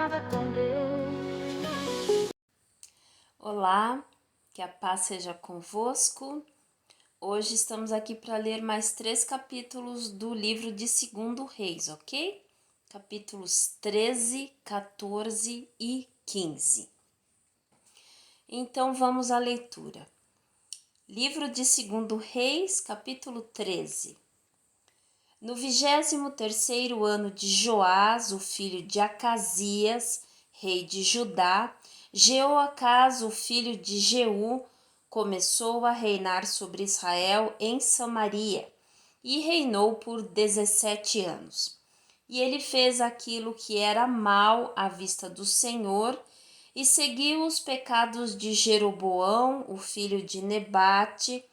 nada com Deus. Olá, que a paz seja convosco. Hoje estamos aqui para ler mais 3 capítulos do livro de 2 Reis, ok? Capítulos 13, 14 e 15. Então vamos à leitura. Livro de 2 Reis, capítulo 13. No 23º ano de Joás, o filho de Acasias, rei de Judá, Jeoacás, o filho de Jeú, começou a reinar sobre Israel em Samaria e reinou por 17 anos. E ele fez aquilo que era mal à vista do Senhor e seguiu os pecados de Jeroboão, o filho de Nebate,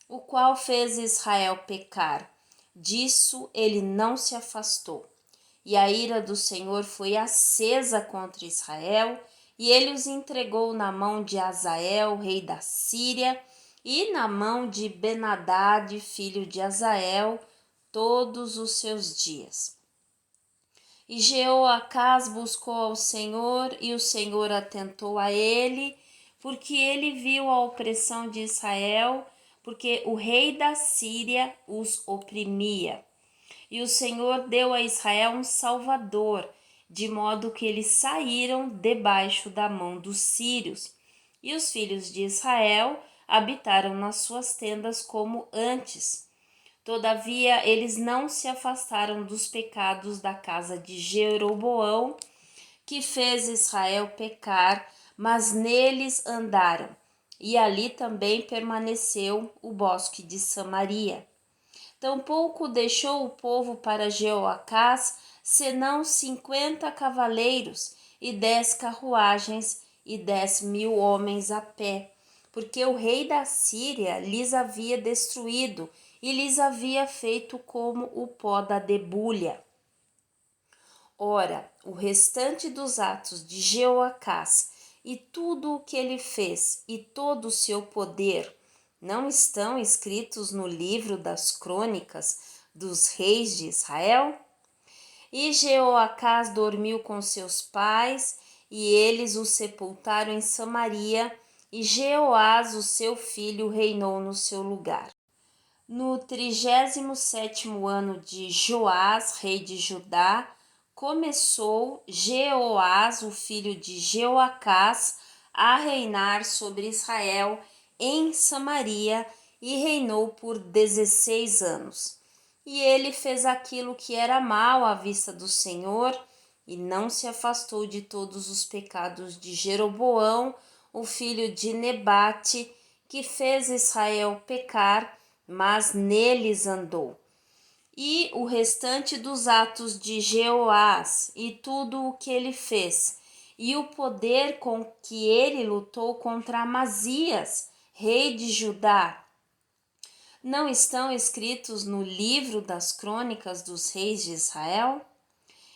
o qual fez Israel pecar. Disso ele não se afastou. E a ira do Senhor foi acesa contra Israel, e ele os entregou na mão de Azael, rei da Síria, e na mão de Ben-Hadad, filho de Azael, todos os seus dias. E Jeoacás buscou ao Senhor, e o Senhor atentou a ele, porque ele viu a opressão de Israel, porque o rei da Síria os oprimia. E o Senhor deu a Israel um salvador, de modo que eles saíram debaixo da mão dos sírios. E os filhos de Israel habitaram nas suas tendas como antes. Todavia, eles não se afastaram dos pecados da casa de Jeroboão, que fez Israel pecar, mas neles andaram. E ali também permaneceu o bosque de Samaria. Tampouco deixou o povo para Jeoacás, senão 50 cavaleiros e 10 carruagens e 10.000 homens a pé, porque o rei da Síria lhes havia destruído e lhes havia feito como o pó da debulha. Ora, o restante dos atos de Jeoacás e tudo o que ele fez e todo o seu poder não estão escritos no livro das crônicas dos reis de Israel? E Jeoacás dormiu com seus pais, e eles o sepultaram em Samaria, e Jeoás, o seu filho, reinou no seu lugar. No 37º ano de Joás, rei de Judá, começou Jeoás, o filho de Jeoacás, a reinar sobre Israel em Samaria e reinou por 16 anos. E ele fez aquilo que era mal à vista do Senhor e não se afastou de todos os pecados de Jeroboão, o filho de Nebate, que fez Israel pecar, mas neles andou. E o restante dos atos de Jeoás e tudo o que ele fez, e o poder com que ele lutou contra Amazias, rei de Judá, não estão escritos no livro das crônicas dos reis de Israel?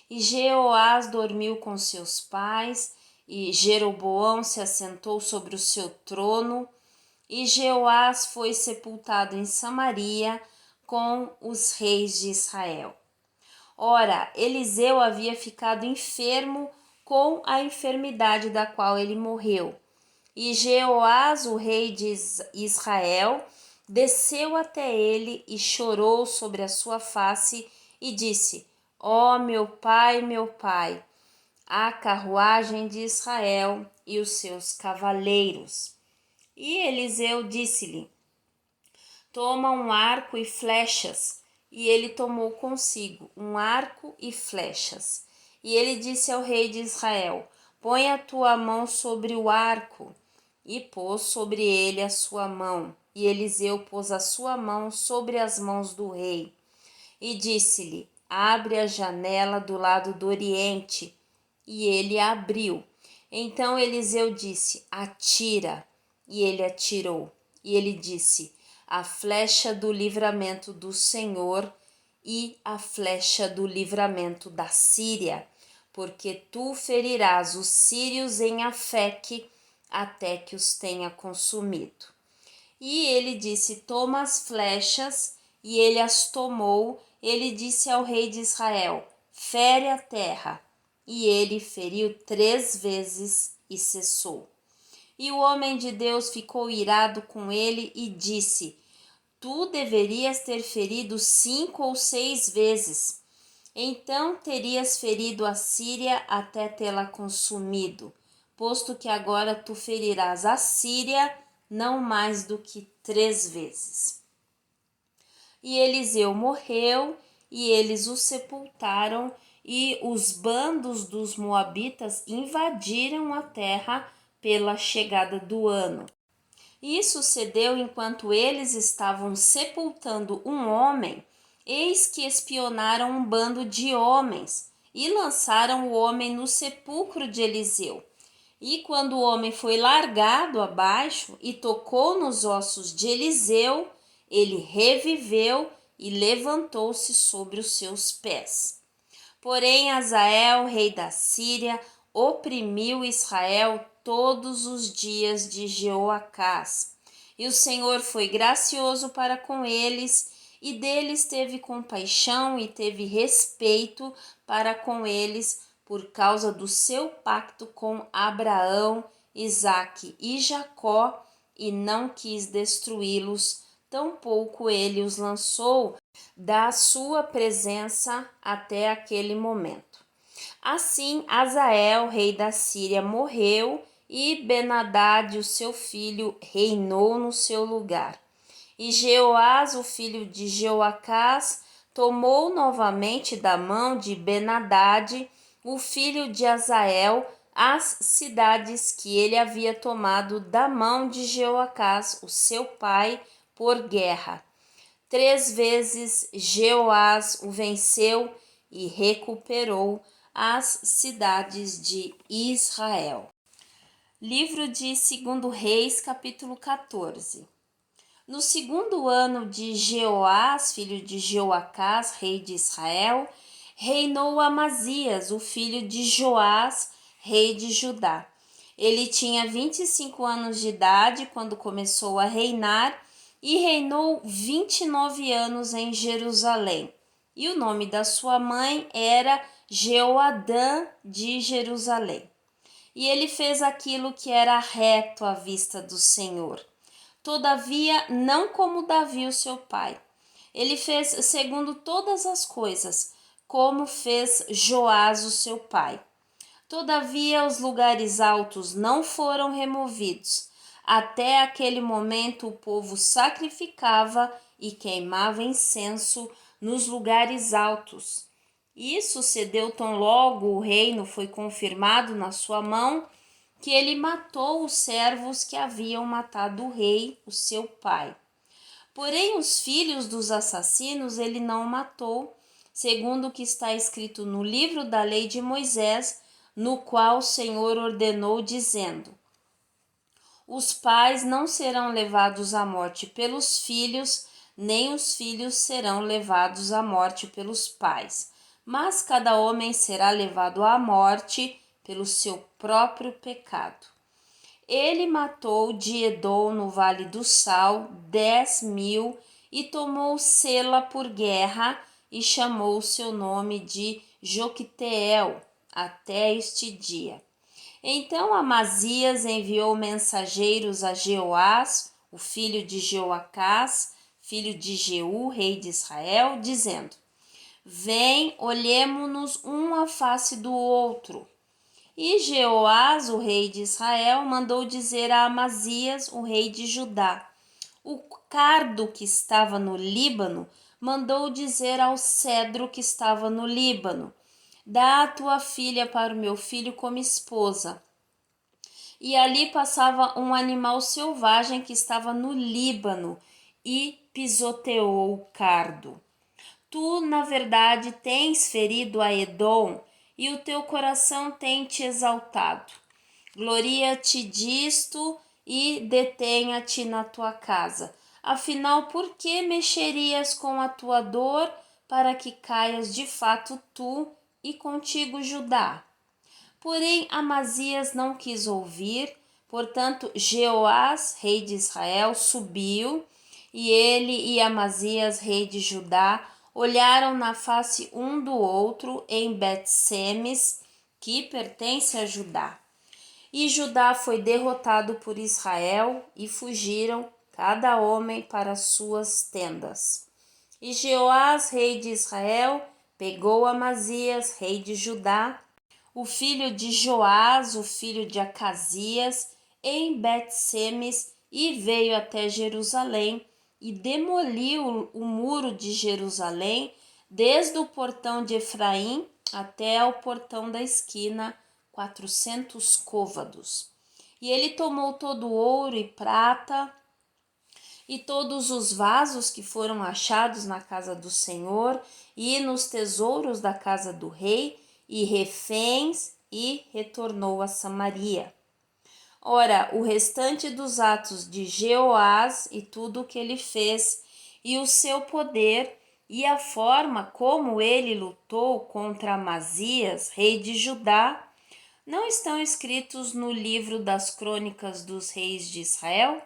E Jeoás dormiu com seus pais, e Jeroboão se assentou sobre o seu trono, e Jeoás foi sepultado em Samaria com os reis de Israel. Ora, Eliseu havia ficado enfermo com a enfermidade da qual ele morreu. E Jeoás, o rei de Israel, desceu até ele e chorou sobre a sua face e disse: Ó meu pai, a carruagem de Israel e os seus cavaleiros. E Eliseu disse-lhe: Toma um arco e flechas. E ele tomou consigo um arco e flechas. E ele disse ao rei de Israel: Põe a tua mão sobre o arco. E pôs sobre ele a sua mão. E Eliseu pôs a sua mão sobre as mãos do rei. E disse-lhe: Abre a janela do lado do oriente. E ele abriu. Então Eliseu disse: Atira. E ele atirou. E ele disse: A flecha do livramento do Senhor e a flecha do livramento da Síria, porque tu ferirás os sírios em Afeque até que os tenha consumido. E ele disse: Toma as flechas. E ele as tomou. Ele disse ao rei de Israel: Fere a terra. e ele feriu 3 vezes e cessou. E o homem de Deus ficou irado com ele e disse: Tu deverias ter ferido 5 ou 6 vezes. Então terias ferido a Síria até tê-la consumido, posto que agora tu ferirás a Síria não mais do que 3 vezes. E Eliseu morreu, e eles o sepultaram, e os bandos dos moabitas invadiram a terra pela chegada do ano. Isso sucedeu enquanto eles estavam sepultando um homem, eis que espionaram um bando de homens e lançaram o homem no sepulcro de Eliseu. E quando o homem foi largado abaixo e tocou nos ossos de Eliseu, ele reviveu e levantou-se sobre os seus pés. Porém, Hazael, rei da Síria, oprimiu Israel todos os dias de Jeoacás. E o Senhor foi gracioso para com eles, e deles teve compaixão e teve respeito para com eles, por causa do seu pacto com Abraão, Isaque e Jacó, e não quis destruí-los, tampouco ele os lançou da sua presença até aquele momento. Assim, Hazael, rei da Síria, morreu e Ben-Hadad, o seu filho, reinou no seu lugar. E Jeoás, o filho de Jeoacás, tomou novamente da mão de Ben-Hadad, o filho de Hazael, as cidades que ele havia tomado da mão de Jeoacás, o seu pai, por guerra. 3 vezes Jeoás o venceu e recuperou as cidades de Israel. Livro de 2 Reis, capítulo 14. No 2º ano de Jeoás, filho de Jeoacás, rei de Israel, reinou Amazias, o filho de Joás, rei de Judá. Ele tinha 25 anos de idade quando começou a reinar e reinou 29 anos em Jerusalém. E o nome da sua mãe era Jeoadã de Jerusalém. E ele fez aquilo que era reto à vista do Senhor. Todavia, não como Davi, o seu pai. Ele fez segundo todas as coisas, como fez Joás, o seu pai. Todavia, os lugares altos não foram removidos. Até aquele momento, o povo sacrificava e queimava incenso nos lugares altos. Isso sucedeu tão logo o reino foi confirmado na sua mão, que ele matou os servos que haviam matado o rei, o seu pai. Porém, os filhos dos assassinos ele não matou, segundo o que está escrito no livro da lei de Moisés, no qual o Senhor ordenou, dizendo: Os pais não serão levados à morte pelos filhos, nem os filhos serão levados à morte pelos pais, mas cada homem será levado à morte pelo seu próprio pecado. Ele matou de Edom no Vale do Sal 10.000 e tomou Sela por guerra e chamou o seu nome de Joquiteel até este dia. Então Amazias enviou mensageiros a Jeoás, o filho de Jeoacás, filho de Jeú, rei de Israel, dizendo: Vem, olhemo-nos um à face do outro. E Jeoás, o rei de Israel, mandou dizer a Amazias, o rei de Judá: O cardo que estava no Líbano mandou dizer ao cedro que estava no Líbano: Dá a tua filha para o meu filho como esposa. E ali passava um animal selvagem que estava no Líbano e pisoteou o cardo. Tu, na verdade, tens ferido a Edom, e o teu coração tem te exaltado. Gloria-te disto e detenha-te na tua casa. Afinal, por que mexerias com a tua dor para que caias de fato tu e contigo Judá? Porém, Amazias não quis ouvir, portanto, Jeoás, rei de Israel, subiu, e ele e Amazias, rei de Judá, olharam na face um do outro em Bet-Semes, que pertence a Judá. E Judá foi derrotado por Israel e fugiram cada homem para suas tendas. E Jeoás, rei de Israel, pegou Amazias, rei de Judá, o filho de Joás, o filho de Acasias, em Bet-Semes, e veio até Jerusalém e demoliu o muro de Jerusalém, desde o portão de Efraim até ao portão da esquina, 400 côvados. E ele tomou todo o ouro e prata e todos os vasos que foram achados na casa do Senhor e nos tesouros da casa do rei, e reféns, e retornou a Samaria. Ora, o restante dos atos de Jeoás e tudo o que ele fez, e o seu poder, e a forma como ele lutou contra Amazias, rei de Judá, não estão escritos no livro das crônicas dos reis de Israel?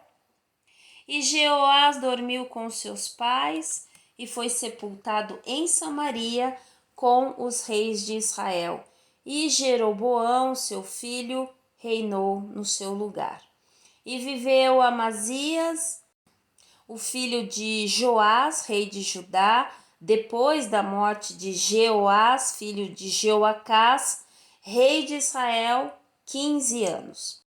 E Jeoás dormiu com seus pais e foi sepultado em Samaria com os reis de Israel. E Jeroboão, seu filho, reinou no seu lugar. E viveu Amazias, o filho de Joás, rei de Judá, depois da morte de Jeoás, filho de Jeoacás, rei de Israel, 15 anos.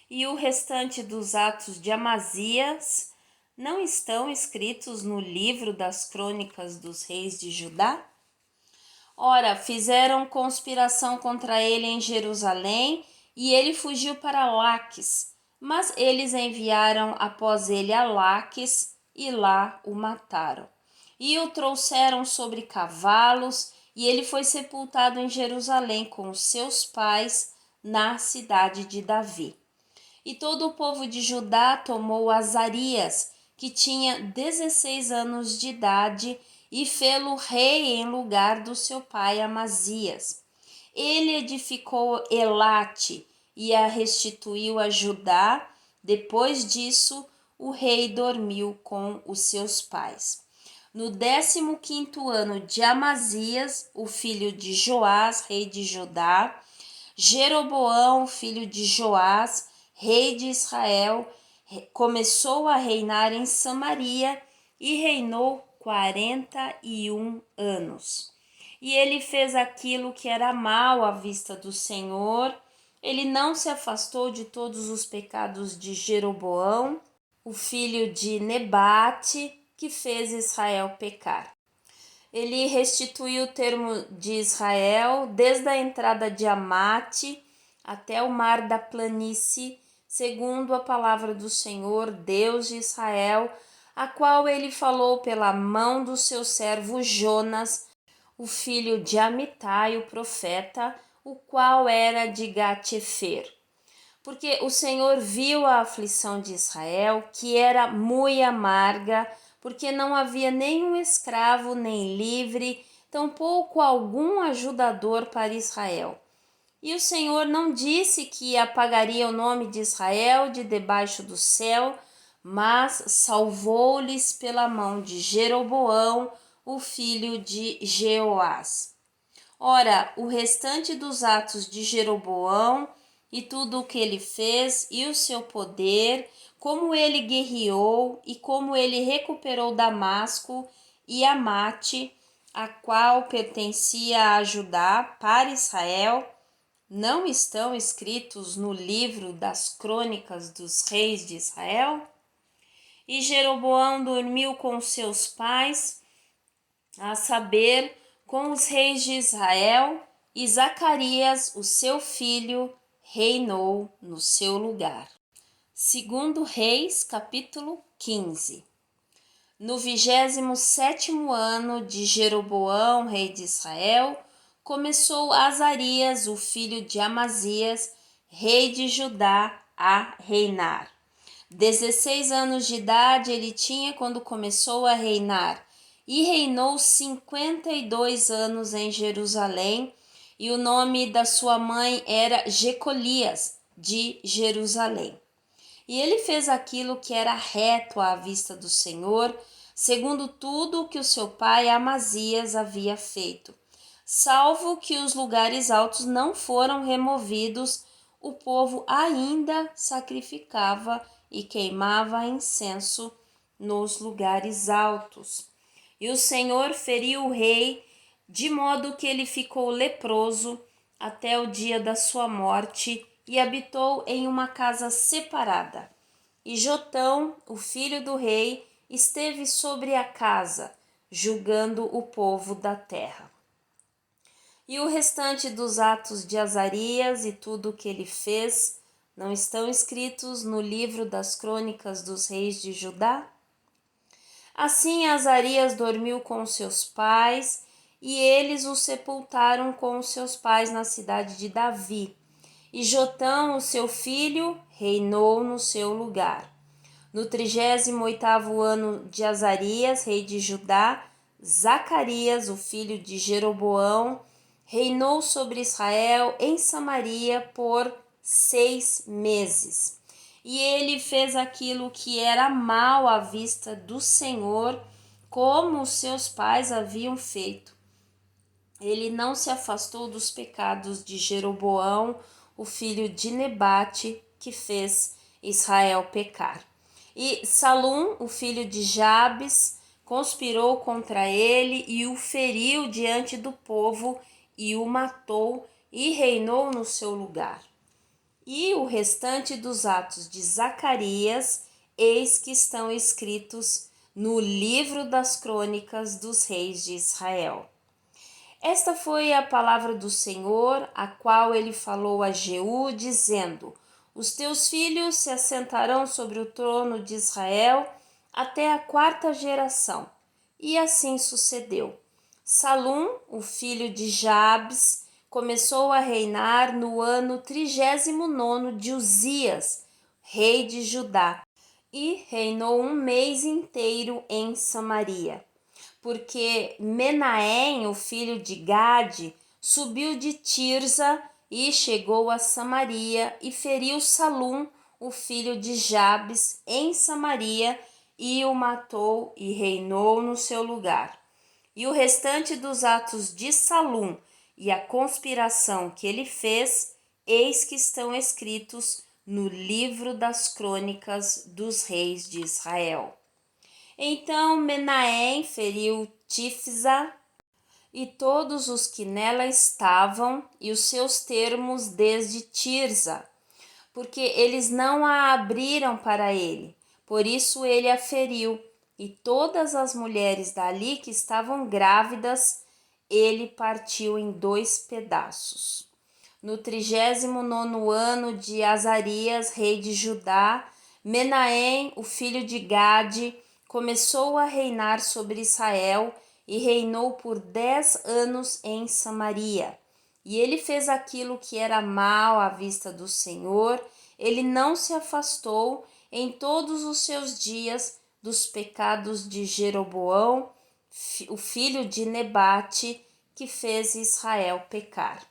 E o restante dos atos de Amazias não estão escritos no livro das crônicas dos reis de Judá? Ora, fizeram conspiração contra ele em Jerusalém e ele fugiu para Laques, mas eles enviaram após ele a Laques e lá o mataram. E o trouxeram sobre cavalos e ele foi sepultado em Jerusalém com os seus pais na cidade de Davi. E todo o povo de Judá tomou Azarias, que tinha 16 anos de idade, e fê-lo rei em lugar do seu pai Amazias. Ele edificou Elate e a restituiu a Judá. Depois disso, o rei dormiu com os seus pais. No 15º ano de Amazias, o filho de Joás, rei de Judá, Jeroboão, filho de Joás, rei de Israel, começou a reinar em Samaria e reinou 41 anos. E ele fez aquilo que era mal à vista do Senhor. Ele não se afastou de todos os pecados de Jeroboão, o filho de Nebate, que fez Israel pecar. Ele restituiu o termo de Israel desde a entrada de Amate até o mar da planície, segundo a palavra do Senhor, Deus de Israel, a qual ele falou pela mão do seu servo Jonas, o filho de Amitai, o profeta, o qual era de Gat-Hefer. Porque o Senhor viu a aflição de Israel, que era muito amarga, porque não havia nenhum escravo nem livre, tampouco algum ajudador para Israel. E o Senhor não disse que apagaria o nome de Israel de debaixo do céu, mas salvou-lhes pela mão de Jeroboão, o filho de Jeoás. Ora, o restante dos atos de Jeroboão e tudo o que ele fez e o seu poder, como ele guerreou e como ele recuperou Damasco e Amate, a qual pertencia a Judá, para Israel, não estão escritos no livro das crônicas dos reis de Israel? E Jeroboão dormiu com seus pais, a saber, com os reis de Israel, e Zacarias, o seu filho, reinou no seu lugar. Segundo Reis, capítulo 15. No 27º ano de Jeroboão, rei de Israel, começou Azarias, o filho de Amazias, rei de Judá, a reinar. 16 anos de idade ele tinha quando começou a reinar, e reinou 52 anos em Jerusalém, e o nome da sua mãe era Jecolias, de Jerusalém. E ele fez aquilo que era reto à vista do Senhor, segundo tudo o que o seu pai Amazias havia feito. Salvo que os lugares altos não foram removidos, o povo ainda sacrificava e queimava incenso nos lugares altos. E o Senhor feriu o rei, de modo que ele ficou leproso até o dia da sua morte e habitou em uma casa separada. E Jotão, o filho do rei, esteve sobre a casa, julgando o povo da terra. E o restante dos atos de Azarias e tudo o que ele fez, não estão escritos no livro das crônicas dos reis de Judá? Assim Azarias dormiu com seus pais, e eles o sepultaram com seus pais na cidade de Davi. E Jotão, o seu filho, reinou no seu lugar. No 38º ano de Azarias, rei de Judá, Zacarias, o filho de Jeroboão, reinou sobre Israel em Samaria por 6 meses. E ele fez aquilo que era mal à vista do Senhor, como os seus pais haviam feito. Ele não se afastou dos pecados de Jeroboão, o filho de Nebate, que fez Israel pecar. E Salum, o filho de Jabes, conspirou contra ele e o feriu diante do povo e o matou e reinou no seu lugar. E o restante dos atos de Zacarias, eis que estão escritos no livro das crônicas dos reis de Israel. Esta foi a palavra do Senhor, a qual ele falou a Jeú, dizendo: Os teus filhos se assentarão sobre o trono de Israel até a 4ª geração. E assim sucedeu. Salum, o filho de Jabes, começou a reinar no ano 39º de Uzias, rei de Judá, e reinou 1 mês inteiro em Samaria. Porque Menahem, o filho de Gade, subiu de Tirza e chegou a Samaria e feriu Salum, o filho de Jabes, em Samaria, e o matou e reinou no seu lugar. E o restante dos atos de Salum e a conspiração que ele fez, eis que estão escritos no livro das crônicas dos reis de Israel. Então Menahem feriu Tifsa e todos os que nela estavam, e os seus termos desde Tirza, porque eles não a abriram para ele. Por isso ele a feriu, e todas as mulheres dali que estavam grávidas, ele partiu em 2 pedaços. No 39º ano de Azarias, rei de Judá, Menahem, o filho de Gade, começou a reinar sobre Israel e reinou por 10 anos em Samaria. E ele fez aquilo que era mal à vista do Senhor, ele não se afastou em todos os seus dias dos pecados de Jeroboão, o filho de Nebate, que fez Israel pecar.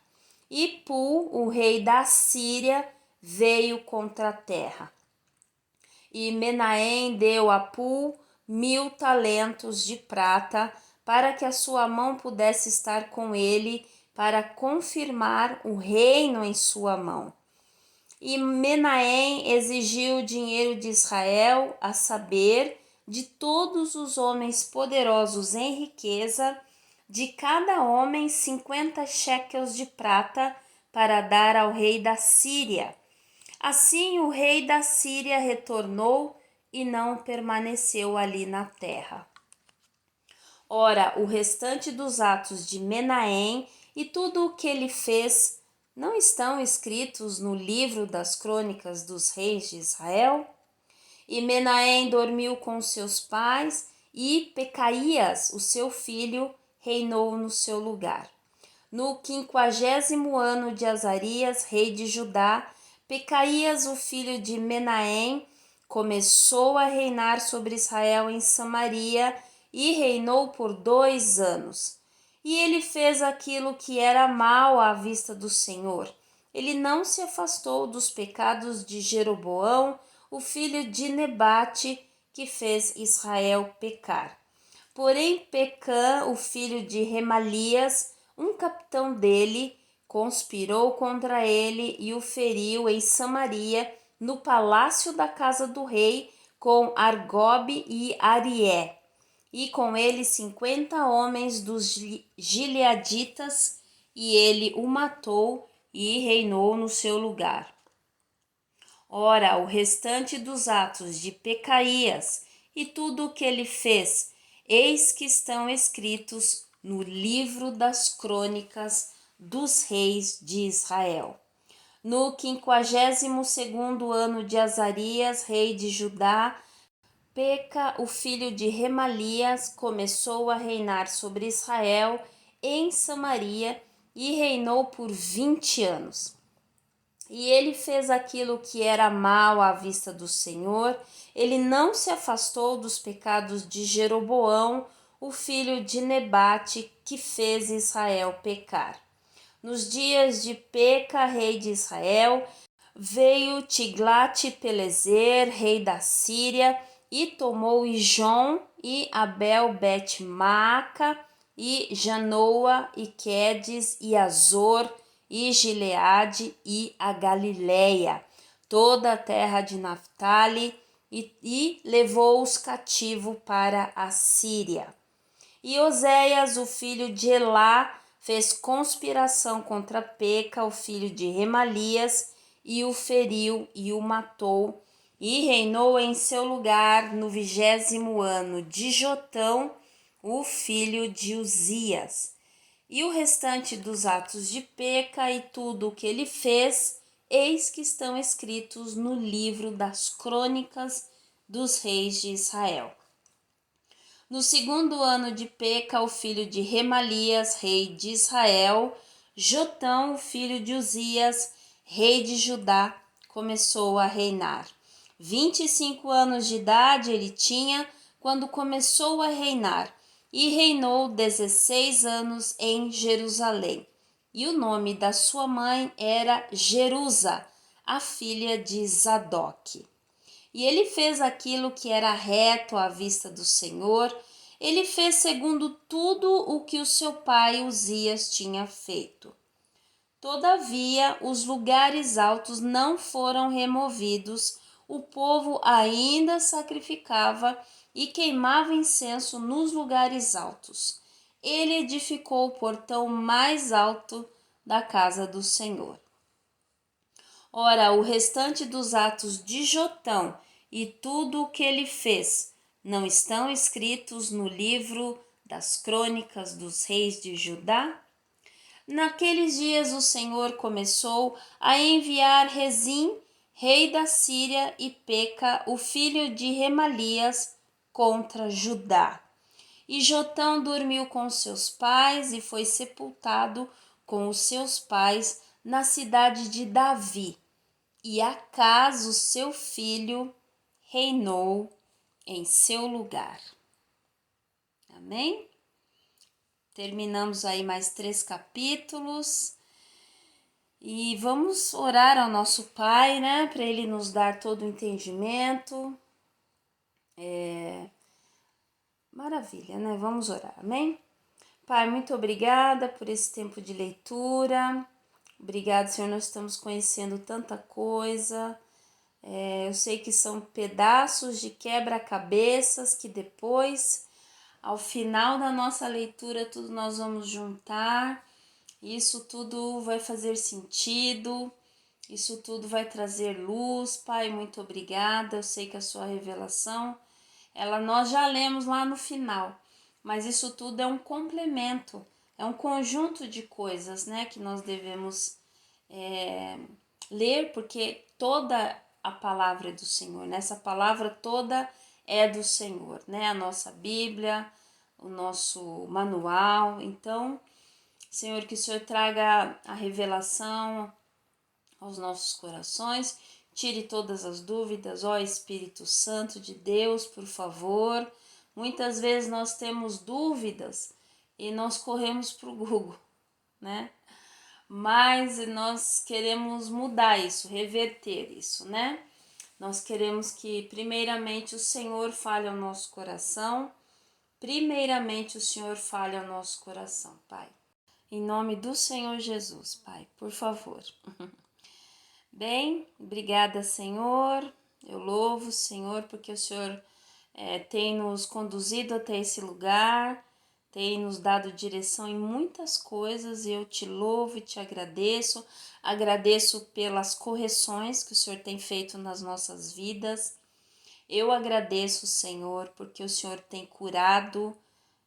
E Pu, o rei da Síria, veio contra a terra. E Menahem deu a Pu 1000 talentos de prata, para que a sua mão pudesse estar com ele, para confirmar o reino em sua mão. E Menahem exigiu dinheiro de Israel, a saber, de todos os homens poderosos em riqueza, de cada homem 50 shekels de prata, para dar ao rei da Síria. Assim o rei da Síria retornou e não permaneceu ali na terra. Ora, o restante dos atos de Menahem e tudo o que ele fez não estão escritos no livro das crônicas dos reis de Israel? E Menahem dormiu com seus pais, e Pecaías, o seu filho, reinou no seu lugar. No 50º ano de Azarias, rei de Judá, Pecaías, o filho de Menahem, começou a reinar sobre Israel em Samaria e reinou por 2 anos. E ele fez aquilo que era mal à vista do Senhor. Ele não se afastou dos pecados de Jeroboão, o filho de Nebate, que fez Israel pecar. Porém Pecã, o filho de Remalias, um capitão dele conspirou contra ele e o feriu em Samaria, no palácio da casa do rei, com Argobe e Arié, e com ele 50 homens dos gileaditas, e ele o matou e reinou no seu lugar. Ora, o restante dos atos de Pecaías e tudo o que ele fez, eis que estão escritos no livro das crônicas dos reis de Israel. No 52º ano de Azarias, rei de Judá, Peca, o filho de Remalias, começou a reinar sobre Israel em Samaria e reinou por 20 anos. E ele fez aquilo que era mal à vista do Senhor. Ele não se afastou dos pecados de Jeroboão, o filho de Nebate, que fez Israel pecar. Nos dias de Peca, rei de Israel, veio Tiglat-Pileser, rei da Síria, e tomou Ijon e Abel-Bet-Maaca, e Janoa, e Quedes, e Azor, e Gileade, e a Galileia, toda a terra de Naphtali, e levou-os cativo para a Síria. E Oséias, o filho de Elá, fez conspiração contra Peca, o filho de Remalias, e o feriu e o matou, e reinou em seu lugar no 20º ano de Jotão, o filho de Uzias. E o restante dos atos de Peca e tudo o que ele fez, eis que estão escritos no livro das crônicas dos reis de Israel. No 2º ano de Peca, o filho de Remalias, rei de Israel, Jotão, o filho de Uzias, rei de Judá, começou a reinar. 25 anos de idade ele tinha quando começou a reinar, e reinou 16 anos em Jerusalém. E o nome da sua mãe era Jerusa, a filha de Zadok. E ele fez aquilo que era reto à vista do Senhor. Ele fez segundo tudo o que o seu pai Uzias tinha feito. Todavia, os lugares altos não foram removidos, o povo ainda sacrificava e queimava incenso nos lugares altos. Ele edificou o portão mais alto da casa do Senhor. Ora, o restante dos atos de Jotão e tudo o que ele fez não estão escritos no livro das crônicas dos reis de Judá? Naqueles dias o Senhor começou a enviar Rezim, rei da Síria, e Peca, o filho de Remalias, contra Judá. E Jotão dormiu com seus pais e foi sepultado com os seus pais na cidade de Davi. E Acaz, o seu filho, reinou em seu lugar. Amém? Terminamos aí mais 3 capítulos. E vamos orar ao nosso Pai, né? Para Ele nos dar todo o entendimento. Maravilha, né? Vamos orar, amém? Pai, muito obrigada por esse tempo de leitura. Obrigada, Senhor, nós estamos conhecendo tanta coisa. Eu sei que são pedaços de quebra-cabeças que depois, ao final da nossa leitura, tudo nós vamos juntar. Isso tudo vai fazer sentido, isso tudo vai trazer luz. Pai, muito obrigada. Eu sei que a sua revelação, nós já lemos lá no final, mas isso tudo é um complemento, é um conjunto de coisas, né, que nós devemos ler, porque toda a palavra é do Senhor, né? Essa palavra toda é do Senhor, né? A nossa Bíblia, o nosso manual. Então, Senhor, que o Senhor traga a revelação aos nossos corações, tire todas as dúvidas, ó Espírito Santo de Deus, por favor. Muitas vezes nós temos dúvidas e nós corremos para o Google, né? Mas nós queremos mudar isso, reverter isso, né? Nós queremos que primeiramente o Senhor fale ao nosso coração, primeiramente o Senhor fale ao nosso coração, Pai. Em nome do Senhor Jesus, Pai, por favor. Bem, obrigada, Senhor. Eu louvo o Senhor porque o Senhor tem nos conduzido até esse lugar, tem nos dado direção em muitas coisas. Eu te louvo e te agradeço. Agradeço pelas correções que o Senhor tem feito nas nossas vidas. Eu agradeço, Senhor, porque o Senhor tem curado,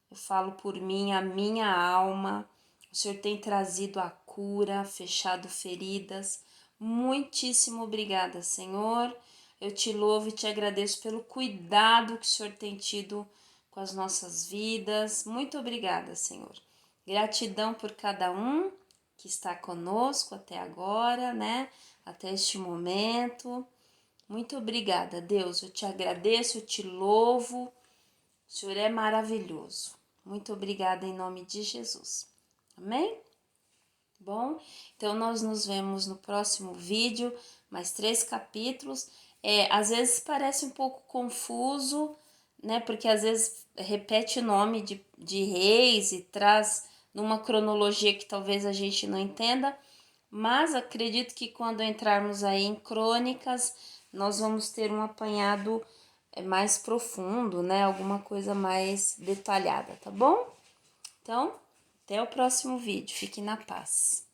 eu falo por mim, a minha alma. O Senhor tem trazido a cura, fechado feridas. Muitíssimo obrigada, Senhor. Eu te louvo e te agradeço pelo cuidado que o Senhor tem tido com as nossas vidas. Muito obrigada, Senhor. Gratidão por cada um que está conosco até agora, né? Até este momento. Muito obrigada, Deus. Eu te agradeço, eu te louvo. O Senhor é maravilhoso. Muito obrigada em nome de Jesus. Amém? Bom, então nós nos vemos no próximo vídeo, mais 3 capítulos. Às vezes parece um pouco confuso, né? Porque às vezes repete o nome de reis e traz numa cronologia que talvez a gente não entenda, mas acredito que quando entrarmos aí em crônicas, nós vamos ter um apanhado mais profundo, né? Alguma coisa mais detalhada, tá bom? Então, até o próximo vídeo. Fique na paz.